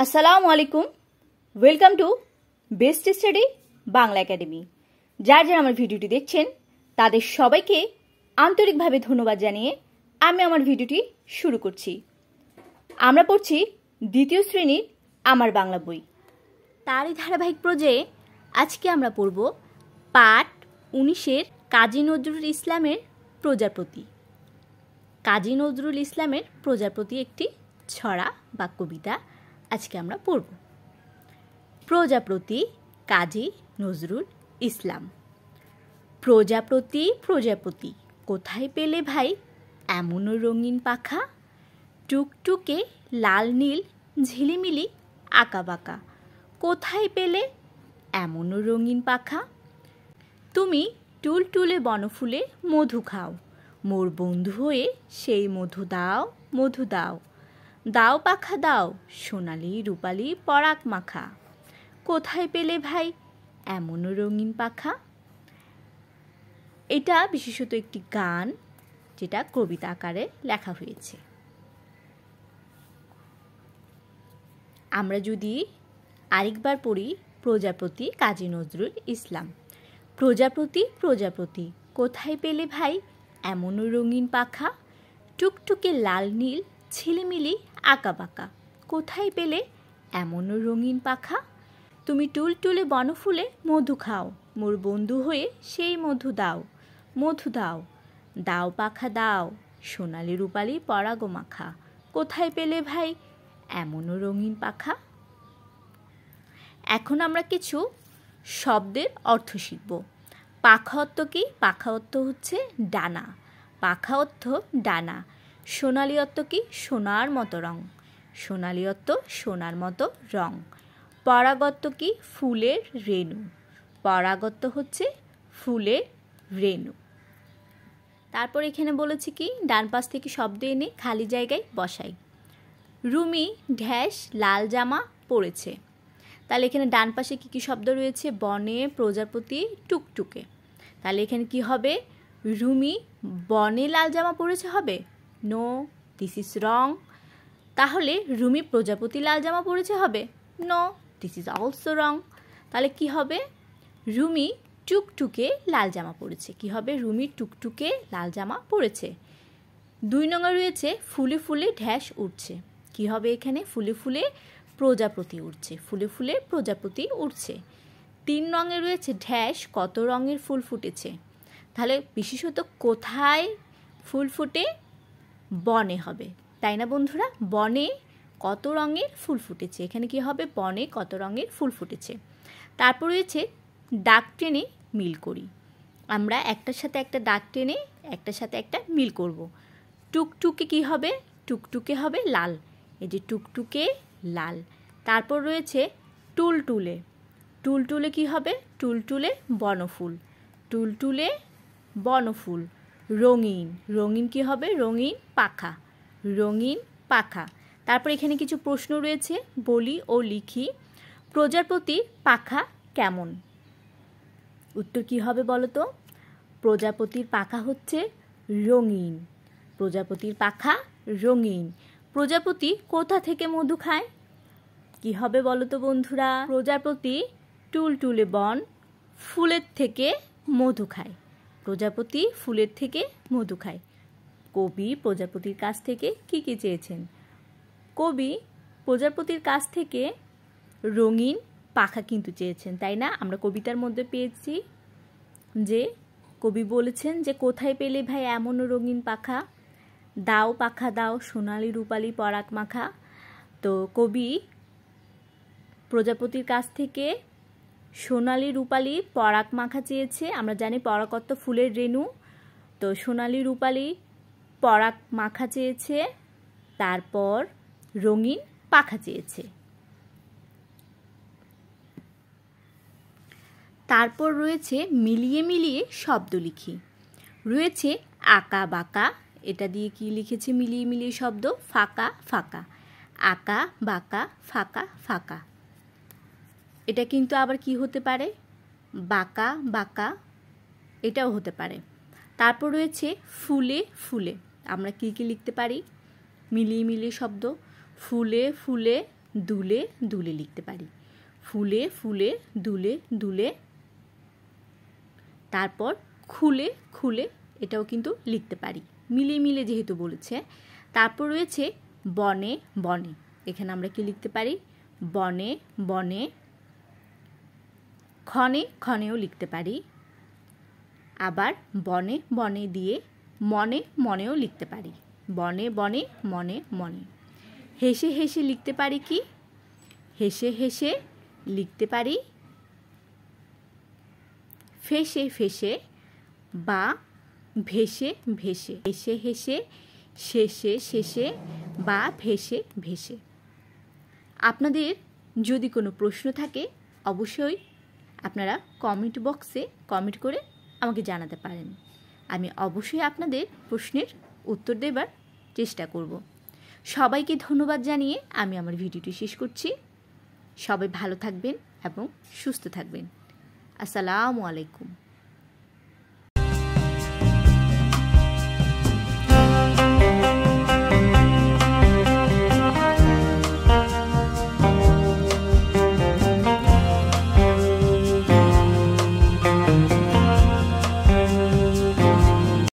আসসালামু আলাইকুম, welcome to best study Bangla academy. যারা আমার ভিডিওটি দেখছেন তাদের সবাইকে আন্তরিকভাবে ধন্যবাদ জানিয়ে আমি আমার ভিডিওটি শুরু করছি। আমরা পড়ছি দ্বিতীয় শ্রেণীর আমার বাংলা বই, তারই ধারাবাহিক পর্যায়ে আজকে আমরা পড়ব পাঠ 19-এর কাজী নজরুল ইসলামের প্রজাপতি। কাজী নজরুল ইসলামের প্রজাপতি একটি ছড়া বা কবিতা আজকে আমরা পড়ব। প্রজাপতি কাজী নজরুল ইসলাম। প্রজাপতি প্রজাপতি কোথায় পেলে ভাই এমন রঙিন পাখা, টুকটুকে লাল নীল ঝিলিমিলি আঁকাবাঁকা, কোথায় পেলে এমন রঙিন পাখা? তুমি টুলটুলে বনফুলে মধু খাও, মোর বন্ধু হয়ে সেই মধু দাও, মধু দাও, দাও পাখা দাও সোনালি রূপালি পরাগ মাখা, কোথায় পেলে ভাই এমন রঙিন পাখা? এটা বিশেষত একটি গান যেটা কবিতা আকারে লেখা হয়েছে। আমরা যদি আরেকবার পড়ি প্রজাপতি কাজী নজরুল ইসলাম। প্রজাপতি প্রজাপতি কোথায় পেলে ভাই এমন রঙিন পাখা, টুকটুকে লাল নীল ঝিলিমিলি আঁকাবাঁকা, কোথায় পেলে এমন রঙিন পাখা? তুমি টুলটুলে বনফুলে মধু খাও, মোর বন্ধু হয়ে সেই মধু দাও, মধু দাও, দাও পাখা দাও সোনালি রূপালি পরাগ মাখা, কোথায় পেলে ভাই এমন রঙিন পাখা? এখন আমরা কিছু শব্দের অর্থ শিখব। পাখা অর্থ কি? পাখা অর্থ হচ্ছে ডানা। পাখা অর্থ ডানা। সোনালি অর্থ কি? সোনার মতো রং। সোনালি অর্থ সোনার মতো রং। পরাগ অর্থ কি? ফুলের রেণু। পরাগ অর্থ হচ্ছে ফুলের রেণু। তারপর এখানে বলেছি কি ডান পাশ থেকে শব্দ এনে খালি জায়গায় বসাই। রুমি ঢ্যাস লাল জামা পরেছে। তাহলে এখানে ডান পাশে কী কী শব্দ রয়েছে? বনে, প্রজাপতি, টুকটুকে। তাহলে এখানে কি হবে? রুমি বনে লাল জামা পরেছে হবে? No, this is wrong. তাহলে রুমি প্রজাপতি লাল জামা পরেছে হবে? No, this is also wrong. তাহলে কি হবে? রুমি টুকটুকে লাল জামা পরেছে। কি হবে? রুমি টুকটুকে লাল জামা পরেছে। 2 নম্বর রয়েছে ফুলে ফুলে ঢ্যাস উঠছে। কি হবে এখানে? ফুলে ফুলে প্রজাপতি উঠছে। ফুলে ফুলে প্রজাপতি উঠছে। 3 রঙে রয়েছে ঢ্যাস কত রঙের ফুল ফুটেছে। তাহলে বিশেষত কোথায় ফুল ফুটে? বনে হবে, তাই না বন্ধুরা? বনে কত রঙের ফুল ফুটেছে। এখানে কি হবে? বনে কত রঙের ফুল ফুটেছে। তারপর রয়েছে ডাক টেনে মিল করি। আমরা একটার সাথে একটা ডাক টেনে একটার সাথে একটা মিল করব। টুকটুকে কি হবে? টুকটুকে হবে লাল। এই যে টুকটুকে লাল। তারপর রয়েছে টুলটুলে। টুলটুলে কি হবে? টুলটুলে বনফুল। টুলটুলে বনফুল। রঙিন। রঙিন কি হবে? রঙিন পাখা। রঙিন পাখা। তারপর এখানে কিছু প্রশ্ন রয়েছে, বলি ও লিখি। প্রজাপতির পাখা কেমন? উত্তর কি হবে বলো তো? প্রজাপতির পাখা হচ্ছে রঙিন। প্রজাপতির পাখা রঙিন। প্রজাপতি কোথা থেকে মধু খায়? কি হবে বলো তো বন্ধুরা? প্রজাপতি টুলটুলে বন ফুলের থেকে মধু খায়। প্রজাপতি ফুলের থেকে মধু খায়। কবি প্রজাপতির কাছ থেকে কি কি চেয়েছেন? কবি প্রজাপতির কাছ থেকে রঙিন পাখা কিন্তু চেয়েছেন, তাই না? আমরা কবিতার মধ্যে পেয়েছি যে কবি বলেছেন যে কোথায় পেলে ভাই এমন রঙিন পাখা, দাও পাখা দাও সোনালি রূপালি পরাগ মাখা। তো কবি প্রজাপতির কাছ থেকে সোনালি রূপালি পরাগ মাখা চেয়েছে। আমরা জানি পরাগ অর্থ ফুলের রেণু। তো সোনালি রূপালি পরাগ মাখা চেয়েছে। তারপর রঙিন পাখা চেয়েছে। তারপর রয়েছে মিলিয়ে মিলিয়ে শব্দ লিখি। রয়েছে আঁকা বাঁকা। এটা দিয়ে কি লিখেছে? মিলিয়ে মিলিয়ে শব্দ। ফাঁকা ফাঁকা। আঁকা বাঁকা ফাঁকা ফাঁকা। এটা কিন্তু আবার কি হতে পারে? বাঁকা বাঁকা, এটাও হতে পারে। তারপর রয়েছে ফুলে ফুলে। আমরা কি কি লিখতে পারি? মিলিয়ে মিলিয়ে শব্দ। ফুলে ফুলে দুলে দুলে লিখতে পারি। ফুলে ফুলে দুলে দুলে, তারপর খুলে খুলে এটাও কিন্তু লিখতে পারি, মিলে মিলে যেহেতু বলেছে। তারপর রয়েছে বনে বনে, এখানে আমরা কি লিখতে পারি? বনে বনে। ক্ষণে ক্ষণেও লিখতে পারি। আবার বনে বনে দিয়ে মনে মনেও লিখতে পারি, বনে বনে মনে মনে। হেসে হেসে লিখতে পারি কি? হেসে হেসে লিখতে পারি ফেসে ফেসে বা ভেসে ভেসে, হেসে হেসে, শেষে শেষে বা ভেসে ভেসে। আপনাদের যদি কোনো প্রশ্ন থাকে অবশ্যই আপনারা কমেন্ট বক্সে কমেন্ট করে আমাকে জানাতে পারেন। আমি অবশ্যই আপনাদের প্রশ্নের উত্তর দেবার চেষ্টা করব। সবাইকে ধন্যবাদ জানিয়ে আমি আমার ভিডিওটি শেষ করছি। সবাই ভালো থাকবেন এবং সুস্থ থাকবেন। আসসালামু আলাইকুম।